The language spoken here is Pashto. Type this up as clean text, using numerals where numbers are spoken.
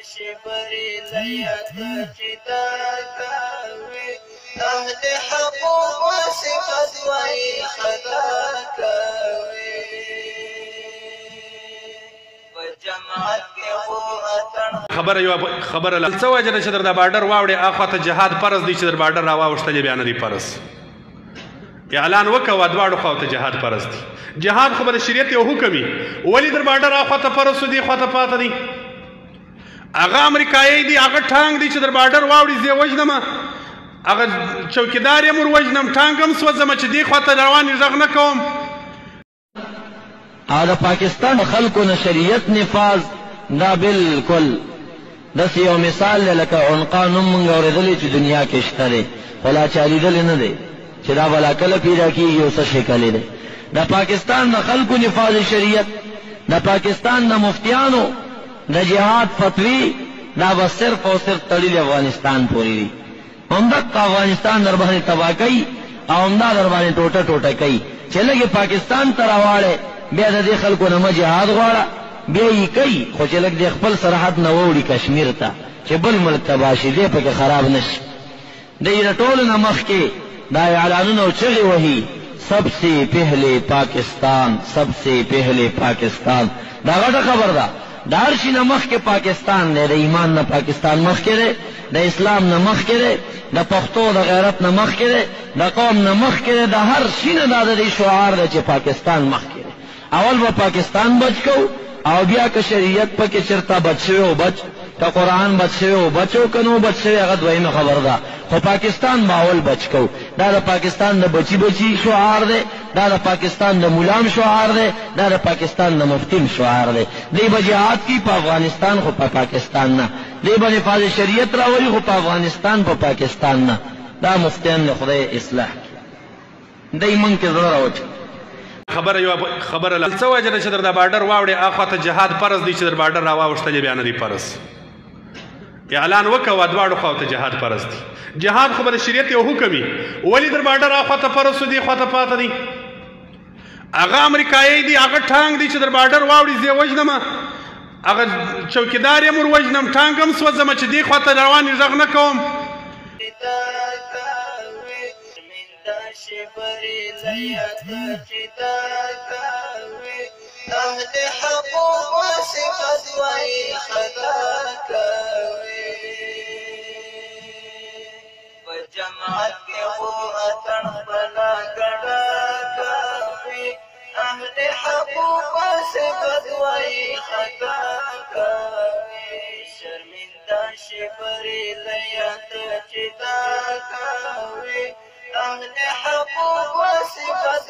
شبري ليت جداكاوي أهل حقوق وصفت ويخداكاوي وجمعت كهو أتن خبر له څه وجه ده چې در د بارډر واوړې اخوا ته جهاد فرض دی چې در بارډر راواوښتلې بیا نه دی فرض اعلان وکړه دواړو خواو ته جهاد فرض دی جهاد خو به د شریعت یو حکم وي ولې در بارډر اخوا ته فرض شو دې خوا ته پاته دی هغه امریکایي دی هغه ټانک دی چې در بارډر واوړي زه یې وژنم هغه چوکیدار یې ور وژنم ټانک هم سوځم چې دې خوا ته روان غږ نه کوم او د پاکستان خلکو نه شریعت نفاذ دا بالکل داسې یو مثال دی لکه عنقا نوم مونږ اورېدلی چې دنیا کې شته دی خو لا چا لیدلی نه دی چې دا به لا کله پیدا کېږي او څه شکل دی د پاکستان د خلکو نفاذ شریعت د پاکستان د مفتیانو د جهاد فتوی دا به صرف او صرف تړلي افغانستان پورې دي همدغه افغانستان در باندې تباه کوي او همدا در باندې ټوټه ټوټه کوي چې لږې پاکستان ته راواړې بیا د دې خلکو نه مه جهاد غواړه بیا یې کوي خو چې لږ د خپل سرحد نه ووړي کشمیر ته چې بل ملک تباه شي دی پکې خراب نه شي دی د ټولو نه مخکې دا اعلانونه او چغې وهي سب سے پہلے پاکستان سب سے پہلے پاکستان دا غټه خبر ده د هر شي نه مخکې پاکستان دی د ایمان نه پاکستان مخکې دی د اسلام نه مخکې دی د پښتو د غیرت نه مخکې دی د قوم نه مخکې دی د هر شي نه دا د دې شعار دی چې پاکستان مخکې دی اول به پاکستان بچ کوو او بیا که شریعت پکې چېرته بچ شوی او بچ که قرآن بچ شوی او بچ او که نو بچ شوی هغه دویمه خبر ده خو پاکستان به اول بچ کوو دا د پاکستان د بچی بچی شعار دی دا د پاکستان د ملام شعار دی دا د پاکستان د مفتیم شعار دی دی به جهاد کی په افغانستان خو په پاکستان نه دی به نفاذ شریعت راولي خو په افغانستان په پاکستان نه دا مفتیان د خدای اصلاح کی دی من کې زړه راوچ خبره له څه وجه ده چې در د بارډر واوړې اخوا ته جهاد فرض دی چې در بارډر راواوښتلې بیا نه دی فرض اعلان وکړه دواړو خواو ته جهاد فرض دی جهاد خو به د شریعت یو حکم وي ولې در بارډر اخوا ته فرض شو دې خوا ته پاته دی هغه امریکایي دی هغه ټانک دی چې در بارډر واوړي زه یې وژنم هغه چوکیدار یې ور وژنم ټانک هم سوځم چې دې خوا ته روان غږ نه کوم شبري ليت جداكاوي أهل حقوق وصفت ويخداكاوي وجمعت كهو أتن بلا كداكاوي أهل حقوق وصفت ويخداكاوي شرمندا شبري ليت جداكاوي أهل حقوق وصفت